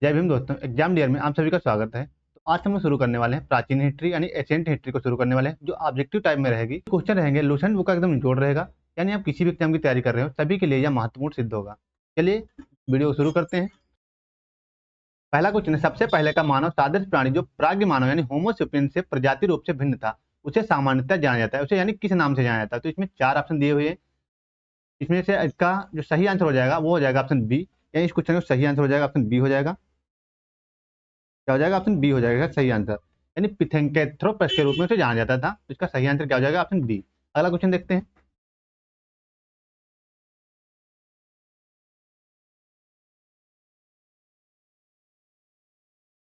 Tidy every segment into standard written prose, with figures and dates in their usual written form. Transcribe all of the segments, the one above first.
जय भीम दोस्तों, exam dear में आप सभी का स्वागत है। तो आज हम लोग शुरू करने वाले हैं प्राचीन हिस्ट्री यानी एशियंट हिस्ट्री को शुरू करने वाले हैं, जो ऑब्जेक्टिव टाइप में रहेगी। क्वेश्चन रहेंगे लूसेंट बुक का एकदम निचोड़ रहेगा, यानी आप किसी भी एग्जाम की तैयारी कर रहे हो सभी के लिए यह महत्वपूर्ण सिद्ध होगा। चलिए वीडियो को शुरू करते हैं। पहला क्वेश्चन है, सबसे पहले का मानव सादृश्य प्राणी जो प्राग्ञ मानव यानी होमो सेपियंस से प्रजाति रूप से भिन्न था, उसे सामान्यतः जाना जाता है। उसे यानी किस नाम से जाना जाता है? तो इसमें चार ऑप्शन दिए हुए हैं। इसमें से इसका जो सही आंसर हो जाएगा वो हो जाएगा ऑप्शन बी, यानी इस क्वेश्चन का सही आंसर हो जाएगा ऑप्शन बी हो जाएगा। क्या हो जाएगा? ऑप्शन बी हो जाएगा सही आंसर। यानी पिथेंकेथ्रोपस के रूप में उसे जाना जाता था, तो इसका सही आंसर क्या हो जाएगा? Option B. अगला क्वेश्चन देखते हैं।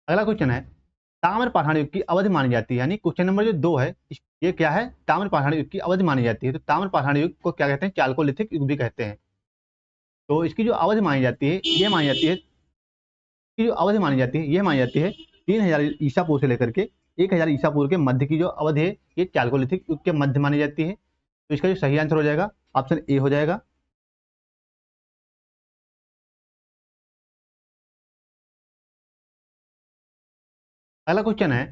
अगला क्वेश्चन है, ताम्र पाषाण युग की अवधि मानी जाती है, यानी क्वेश्चन नंबर जो दो है ये क्या है? ताम्र पाषाण युग की अवधि मानी जाती है। तो ताम्र पाषाण युग को क्या कहते हैं? चाल्कोलिथिक युग भी कहते हैं। तो इसकी जो अवधि मानी जाती है ये मानी जाती है, इसकी जो अवधि मानी जाती है ये मानी जाती है 3000 ईसा पूर्व से लेकर के 1000 ईसा पूर्व के मध्य की जो अवधि है ये चाल्कोलिथिक युग के मध्य मानी जाती है। तो इसका जो सही आंसर हो जाएगा ऑप्शन ए हो जाएगा। अगला क्वेश्चन है,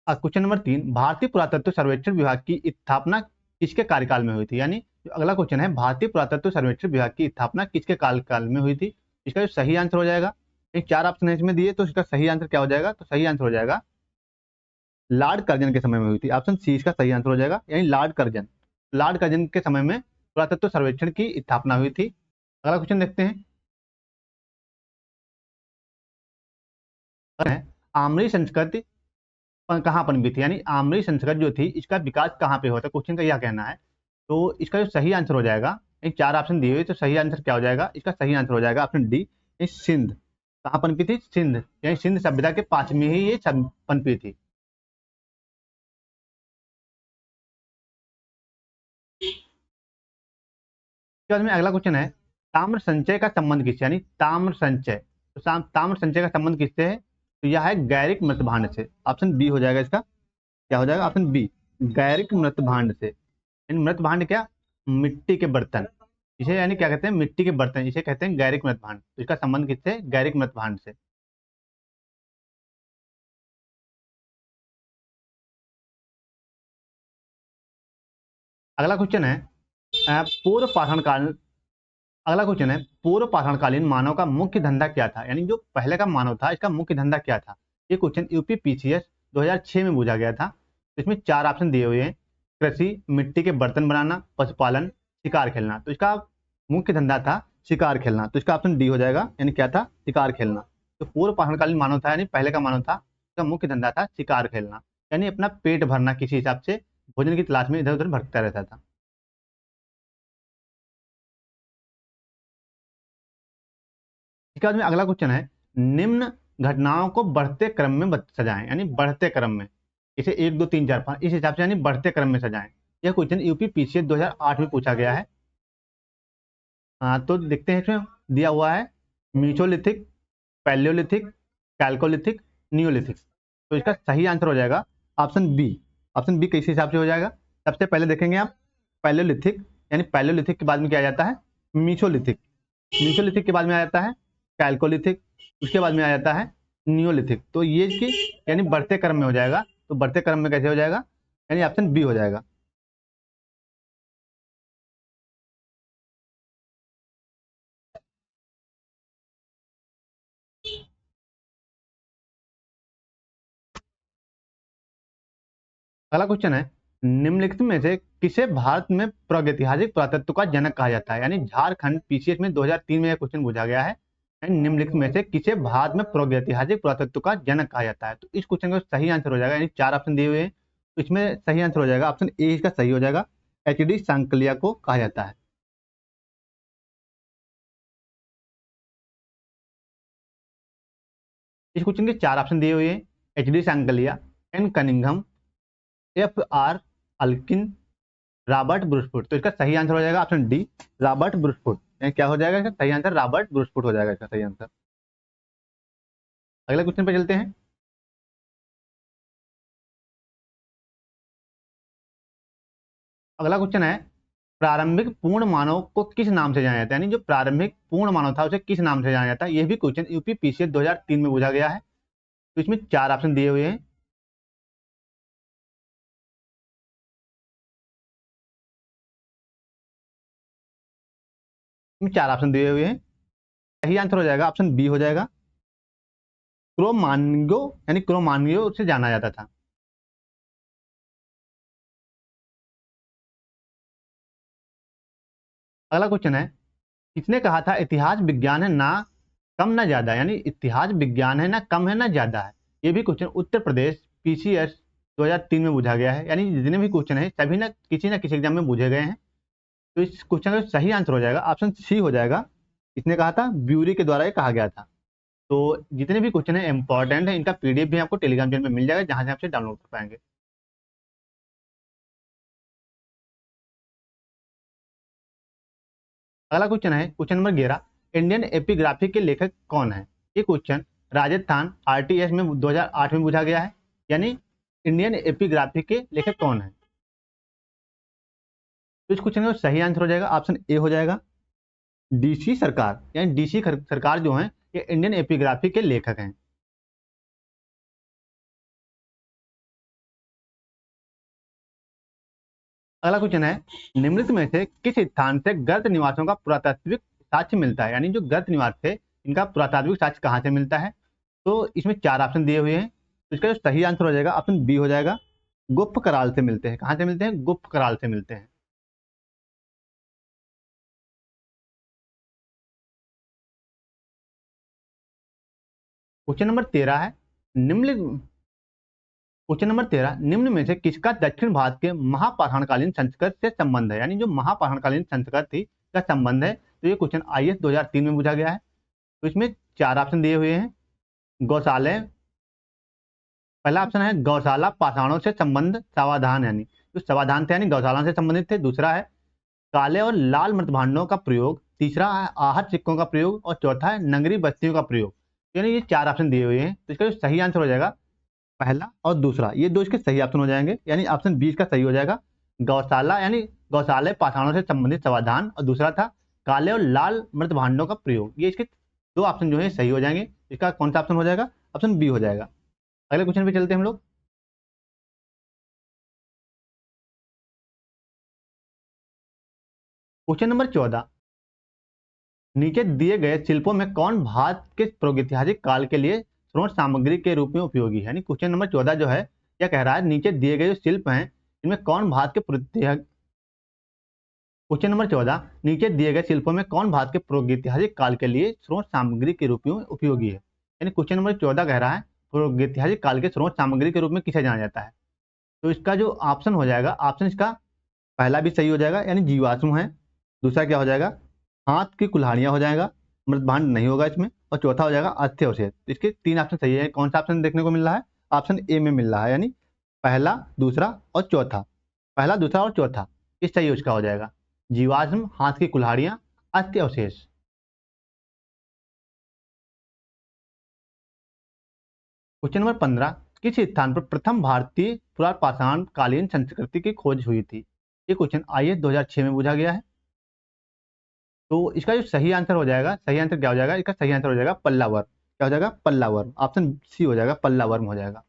क्वेश्चन नंबर 3, भारतीय पुरातत्व सर्वेक्षण विभाग की स्थापना किसके कार्यकाल में हुई थी? यानी जो अगला क्वेश्चन है, भारतीय पुरातत्व सर्वेक्षण विभाग की स्थापना किसके कार्यकाल में हुई थी? इसका जो सही आंसर हो जाएगा, एक चार ऑप्शन है इसमें दिए, तो इसका सही आंसर क्या हो जाएगा? तो सही आंसर हो जाएगा लॉर्ड कर्जन के समय में हुई थी। ऑप्शन सी इसका सही आंसर हो जाएगा, यानी लॉर्ड कर्जन के समय में पुरातत्व सर्वेक्षण की स्थापना हुई थी। अगला क्वेश्चन देखते हैं। आमरी संस्कृति कहाँ पनपी थी? यानी आमरी संस्कृति जो थी इसका विकास कहाँ पे हुआ था? क्वेश्चन का यह कहना है। तो इसका जो सही आंसर हो जाएगा, एक चार ऑप्शन दिए हुए, तो सही आंसर क्या हो जाएगा? इसका सही आंसर हो जाएगा ऑप्शन डी, सिंध। कहाँ पनपी थी? सिंध, यानी सिंध सभ्यता के पास में ही ये पनपी थी। इसके बाद में अगला क्वेश्चन है, ताम्र संचय का संबंध किससे? यानी ताम्र संचय, तो ताम्र संचय का संबंध किससे है? तो यह है गैरिक मृत भांड से। ऑप्शन बी हो जाएगा इसका। क्या हो जाएगा? ऑप्शन बी, गैरिक मृत भांड से। यानी मृत भांड क्या? मिट्टी के बर्तन। इसे यानी क्या कहते हैं? मिट्टी के बर्तन, इसे कहते हैं गैरिक मृत भांड। तो इसका संबंध किससे? गैरिक मृत भांड से। अगला क्वेश्चन है, पूर्व पाषाण काल अगला क्वेश्चन है, पूर्व पाषाण कालीन मानव का मुख्य धंधा क्या था? यानी जो पहले का मानव था इसका मुख्य धंधा क्या था? ये क्वेश्चन यूपी पीसीएस 2006 में पूछा गया था। तो इसमें चार ऑप्शन दिए हुए हैं, कृषि, मिट्टी के बर्तन बनाना, पशुपालन, शिकार खेलना। तो इसका मुख्य धंधा था शिकार खेलना। तो इसका ऑप्शन डी हो जाएगा, यानी क्या था? शिकार खेलना। तो पूर्व पाषाणकालीन मानव था यानी पहले का मानव था, इसका मुख्य धंधा था शिकार खेलना, यानी अपना पेट भरना, किसी हिसाब से भोजन की तलाश में इधर उधर भटकता रहता था। इसके बाद में अगला क्वेश्चन है, निम्न घटनाओं को बढ़ते क्रम में सजाएं, यानी बढ़ते क्रम में, इसे एक दो तीन चार पाँच इस हिसाब से यानी बढ़ते क्रम में सजाएं। यह क्वेश्चन यूपी पीसीएस 2008 में पूछा गया है। हाँ, तो देखते हैं इसमें दिया हुआ है मीसोलिथिक, पैलियोलिथिक, कैल्कोलिथिक, नियोलिथिक। तो इसका सही आंसर हो जाएगा ऑप्शन बी। ऑप्शन बी किस हिसाब से हो जाएगा? सबसे पहले देखेंगे आप पैलियोलिथिक, यानी पैलियोलिथिक के बाद में क्या आ जाता है? मीसोलिथिक। मीसोलिथिक के बाद में आ जाता है कैल्कोलिथिक, उसके बाद में आ जाता है नियोलिथिक। तो ये कि यानी बढ़ते क्रम में हो जाएगा। तो बढ़ते क्रम में कैसे हो जाएगा? यानी ऑप्शन बी हो जाएगा। अगला क्वेश्चन है, निम्नलिखित में से किसे भारत में प्रागैतिहासिक पुरातत्व का जनक कहा जाता है? यानी झारखंड पीसीएस में 2003 में यह क्वेश्चन पूछा गया है। यानी निम्नलिखित में से किसे भारत में प्रागैतिहासिक पुरातत्व का जनक कहा जाता है? तो इस क्वेश्चन का सही आंसर हो जाएगा, यानी चार ऑप्शन दिए हुए हैं, तो इसमें सही आंसर हो जाएगा ऑप्शन ए, इसका सही हो जाएगा। एचडी सांकलिया को कहा जाता है। इस क्वेश्चन के चार ऑप्शन दिए हुए हैं, H D Sankalia, N Cunningham, F R Allchin, Robert Bruce Foote. तो इसका सही आंसर हो जाएगा ऑप्शन डी, रॉबर्ट ब्रूसफुट। क्या हो जाएगा इसका सही आंसर? रॉबर्ट ब्रूसफुट हो जाएगा इसका सही आंसर। अगले क्वेश्चन पे चलते हैं। अगला क्वेश्चन है, प्रारंभिक पूर्ण मानव को किस नाम से जाना जाता है, यानी जो प्रारंभिक पूर्ण मानव था उसे किस नाम से जाना जाता है, यह भी क्वेश्चन यूपीपीसीएस 2003 में पूछा गया है। तो इसमें 4 ऑप्शन दिए हुए हैं। इसमें 4 ऑप्शन दिए हुए हैं। सही आंसर हो जाएगा ऑप्शन बी हो जाएगा। क्रोमान्गो यानी क्रोमान्गो से जाना जाता था। अगला क्वेश्चन है, किसने कहा था इतिहास विज्ञान है ना कम ना ज्यादा, यानी इतिहास विज्ञान है ना कम है ना ज्यादा है। ये भी क्वेश्चन उत्तर प्रदेश पीसीएस 2003 में पूछा गया है, यानी जितने भी क्वेश्चन है सभी ना किसी एग्जाम में पूछे गए हैं। तो इस क्वेश्चन का सही आंसर हो जाएगा ऑप्शन सी हो जाएगा। इसने कहा था, ब्यूरी के द्वारा ये कहा गया था। तो जितने भी क्वेश्चन है इंपॉर्टेंट है, इनका पीडीएफ भी आपको टेलीग्राम चैनल में मिल जाएगा, जहां से आपसे डाउनलोड कर पाएंगे। अगला क्वेश्चन है क्वेश्चन नंबर 11, इंडियन एपिग्राफी के लेखक कौन है। ये क्वेश्चन राजस्थान आरटीएस में 2008 में पूछा गया है, यानी इंडियन एपिग्राफी के लेखक कौन है। तो इस क्वेश्चन का सही आंसर हो जाएगा ऑप्शन ए हो जाएगा, डीसी सरकार, यानी डीसी सरकार जो है ये इंडियन एपिग्राफी के लेखक हैं। अगला क्वेश्चन है, निम्नलिखित में से किस स्थान से गर्त निवासियों का पुरातात्विक साक्ष्य मिलता है, यानी जो गर्त निवास थे इनका पुरातात्विक साक्ष्य कहाँ से मिलता है। तो इसमें 4 ऑप्शन दिए हुए हैं। तो इसका जो सही आंसर हो जाएगा ऑप्शन बी हो जाएगा, गुप्त कराल से मिलते हैं। कहाँ से मिलते हैं, गुप्त कराल से मिलते हैं। क्वेश्चन नंबर 13 है, निम्नलिखित क्वेश्चन नंबर 13, निम्न में से किसका दक्षिण भारत के महापाषाणकालीन संस्कृत से संबंध है, यानी जो महापाषाणकालीन संस्कृत थी का संबंध है। तो ये क्वेश्चन आईएएस 2003 में पूछा गया है। तो इसमें 4 ऑप्शन दिए हुए हैं। गौशाले पहला ऑप्शन है गौशाला पाषाणों से संबंध समाधान, यानी जो समाधान थे यानी गौशाला से संबंधित थे। दूसरा है काले और लाल मृत भांडों का प्रयोग। तीसरा है आहत सिक्कों का प्रयोग। और चौथा है नगरी बस्तियों का प्रयोग। यानी ये 4 ऑप्शन दिए हुए हैं। तो इसका जो सही आंसर हो जाएगा पहला और दूसरा, ये दो इसके सही ऑप्शन हो जाएंगे, यानी ऑप्शन 20 का सही हो जाएगा। गौशाला यानी गौशाले पाषाणों से संबंधित समाधान, और दूसरा था काले और लाल मृत भांडों का प्रयोग। ये इसके दो ऑप्शन जो है सही हो जाएंगे। इसका कौन सा ऑप्शन हो जाएगा, ऑप्शन बी हो जाएगा। अगले क्वेश्चन पे चलते हैं हम लोग। क्वेश्चन नंबर 14, नीचे दिए गए शिल्पों में कौन भारत के प्रागैतिहासिक काल के लिए स्रोत सामग्री के रूप में उपयोगी है। यानी क्वेश्चन नंबर 14 जो है यह कह रहा है नीचे दिए गए जो शिल्प हैं इनमें कौन भारत के क्वेश्चन नंबर 14, नीचे दिए गए शिल्पों में कौन भारत के प्रागैतिहासिक काल के लिए स्रोत सामग्री के रूप में उपयोगी है। यानी क्वेश्चन नंबर 14 कह रहा है प्रागैतिहासिक काल के स्रोत सामग्री के रूप में किसे जाना जाता है। तो इसका जो ऑप्शन हो जाएगा, ऑप्शन इसका पहला भी सही हो जाएगा, यानी जीवाश्म है। दूसरा क्या हो जाएगा, हाथ की कुल्हाड़ियां हो जाएगा, मृदभांड नहीं होगा इसमें। और चौथा हो जाएगा अस्थि अवशेष। इसके 3 ऑप्शन सही है। कौन सा ऑप्शन देखने को मिल रहा है, ऑप्शन ए में मिल रहा है, यानी पहला दूसरा और चौथा। पहला दूसरा और चौथा इस सही उसका हो जाएगा, जीवाश्म, हाथ की कुल्हाड़ियां, अस्थि अवशेष। क्वेश्चन नंबर 15, किस स्थान पर प्रथम भारतीय पुरापाषाण कालीन संस्कृति की खोज हुई थी। ये क्वेश्चन आईएएस 2006 में पूछा गया है। तो इसका जो सही आंसर हो जाएगा, सही आंसर क्या हो जाएगा, इसका सही आंसर हो जाएगा पल्लावर। क्या हो जाएगा, पल्लावर। ऑप्शन सी हो जाएगा, पल्लावर्म हो जाएगा।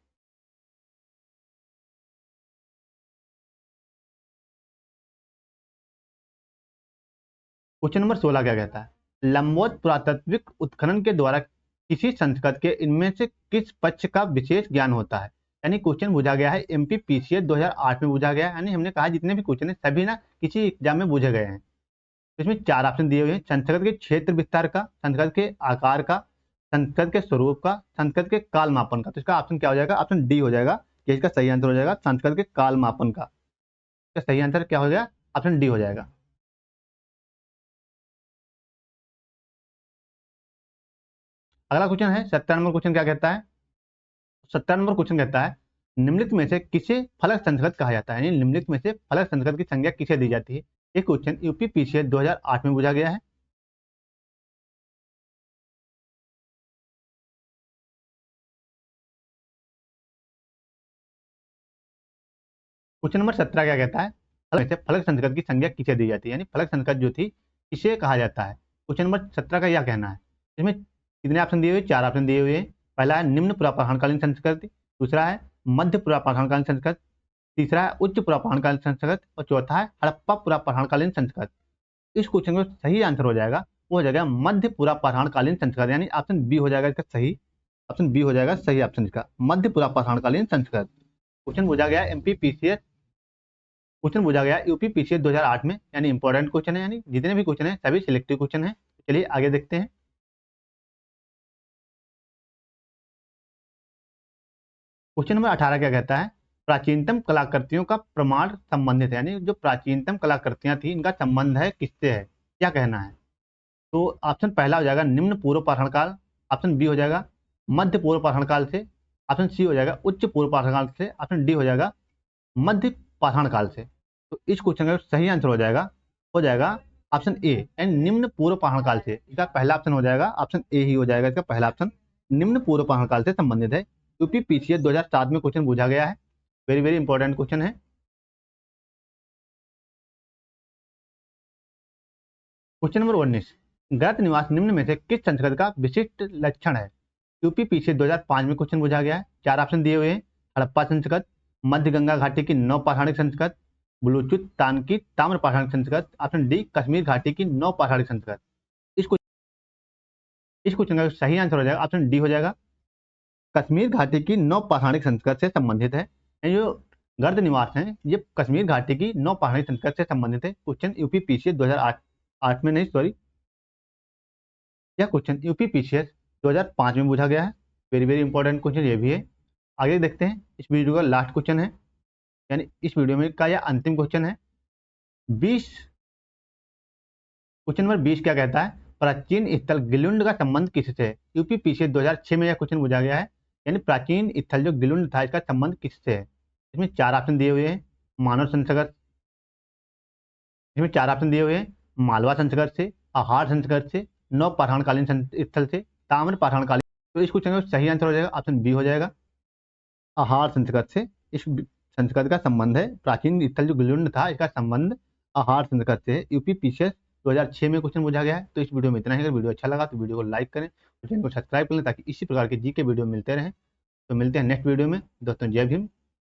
क्वेश्चन नंबर 16 क्या कहता है, लंबोत पुरातात्विक उत्खनन के द्वारा किसी संस्कृत के इनमें से किस पक्ष का विशेष ज्ञान होता है। यानी क्वेश्चन पूछा गया है एमपी पीसीएस 2008 में पूछा गया है। यानी हमने कहा जितने भी क्वेश्चन है सभी ना किसी एग्जाम में पूछे गए हैं। तो इसमें 4 ऑप्शन दिए हुए हैं, संस्कृत के क्षेत्र विस्तार का, संस्कृत के आकार का, संस्कृत के स्वरूप का, संस्कृत के काल मापन का। तो इसका ऑप्शन क्या हो जाएगा, ऑप्शन डी हो जाएगा, कि इसका सही आंसर हो जाएगा संस्कृत के काल मापन का। इसका सही आंसर क्या हो जाएगा, ऑप्शन डी हो जाएगा। अगला क्वेश्चन है 17 नंबर क्वेश्चन क्या कहता है, 17 नंबर क्वेश्चन कहता है, निम्नलिखित में से किसे फलक संस्कृत कहा जाता है। यानी निम्नलिखित में से फलक संस्कृत की संज्ञा किसे दी जाती है। ये क्वेश्चन यूपी पीसीएस 2008 में पूछा गया है। क्वेश्चन नंबर 17 क्या कहता है, फलक संस्कृत की संज्ञा किसे दी जाती है, यानी फलक संस्कृत जो थी किसे कहा जाता है। क्वेश्चन नंबर 17 का यह कहना है। इसमें कितने ऑप्शन दिए हुए, 4 ऑप्शन दिए हुए हैं। पहला है निम्न पुरापाषाणकालीन संस्कृति, दूसरा है मध्य पुरापाषाणकालीन संस्कृत, तीसरा है उच्च पुरापाषाणकालीन संस्कृत और चौथा है हड़प्पा पुरापाषाणकालीन संस्कृत। इस क्वेश्चन का सही आंसर हो जाएगा, वो हो जाएगा मध्य पुरापाषाणकालीन संस्कृत, यानी ऑप्शन बी हो जाएगा इसका सही। ऑप्शन बी हो जाएगा सही ऑप्शन इसका, मध्य पुरापाषाणकालीन संस्कृत। क्वेश्चन पूछा गया एमपीपीसीएस, क्वेश्चन पूछा गया यूपीपीसीएस 2008 में, यानी इंपॉर्टेंट क्वेश्चन है, यानी जितने भी क्वेश्चन है सभी सिलेक्टिव क्वेश्चन है। चलिए आगे देखते हैं। क्वेश्चन नंबर 18 क्या कहता है, प्राचीनतम कलाकृतियों का प्रमाण संबंधित है, यानी जो प्राचीनतम कलाकृतियां थी इनका संबंध है किससे है, क्या कहना है। तो ऑप्शन पहला हो जाएगा निम्न पूर्व पाषाण काल, ऑप्शन बी हो जाएगा मध्य पूर्व पाषाण काल से, ऑप्शन सी हो जाएगा उच्च पूर्व पाषाण काल से, ऑप्शन डी हो जाएगा मध्य पाषाण काल से। तो इस क्वेश्चन का सही आंसर हो जाएगा ऑप्शन ए एंड निम्न पूर्व पाषाण काल से। इसका पहला ऑप्शन हो जाएगा, ऑप्शन ए ही हो जाएगा इसका पहला ऑप्शन, निम्न पूर्व पाषाण काल से संबंधित है। यूपीपीसीएस 2007 में क्वेश्चन पूछा गया है, वेरी वेरी इंपॉर्टेंट क्वेश्चन है। क्वेश्चन नंबर 19, गृह निवास निम्न में से किस संस्कृति का विशिष्ट लक्षण है। यूपीपीसीएस 2005 में क्वेश्चन पूछा गया है, 4 ऑप्शन दिए हुए हैं। हड़प्पा संस्कृत, मध्य गंगा घाटी की नव पाषाणिक संस्कृत, बलूचिस्तान तान की ताम्र पाषाणिक संस्कृत, ऑप्शन डी कश्मीर घाटी की नव पाषाणिक संस्कृत। इस क्वेश्चन का सही आंसर हो जाएगा ऑप्शन डी हो जाएगा, कश्मीर घाटी की नव पाषाणिक संस्कृत से संबंधित है। ये जो गर्द निवास है ये कश्मीर घाटी की नव पाषाणिक संस्कृत से संबंधित है। क्वेश्चन यूपीपीसीएस 2008 में नहीं सॉरी, यह क्वेश्चन यूपीपीसीएस 2005 में पूछा गया है, वेरी वेरी इंपॉर्टेंट क्वेश्चन ये भी है। आगे देखते हैं, इस वीडियो का लास्ट क्वेश्चन है, यानी इस वीडियो में का यह अंतिम क्वेश्चन है। 20 क्वेश्चन नंबर 20 क्या कहता है, प्राचीन स्थल गिलुंड का संबंध किससे है। यूपीपीसीएस 2006 में यह क्वेश्चन पूछा गया है, यानी प्राचीन स्थल जो गिलुंड था इसका संबंध किससे है। इसमें 4 ऑप्शन दिए हुए हैं, मानव संस्कृत, इसमें 4 ऑप्शन दिए हुए हैं, मालवा संस्कृत से, आहार संस्कृत से, नव पाषाणकालीन स्थल से, ताम्र पाषाणकालीन। तो इस क्वेश्चन का सही आंसर हो जाएगा ऑप्शन बी हो जाएगा, आहार संस्कृत से। इस संस्कृत का संबंध है, प्राचीन स्थल जो गिलुंड था इसका संबंध आहार संस्कृत से है। यूपीपीसीएस 2006 में क्वेश्चन पूछा गया है। तो इस वीडियो में इतना ही, अगर वीडियो अच्छा लगा तो वीडियो को लाइक करें और चैनल को सब्सक्राइब कर लें ताकि इसी प्रकार के जी के वीडियो मिलते रहें। तो मिलते हैं नेक्स्ट वीडियो में दोस्तों, जय भीम।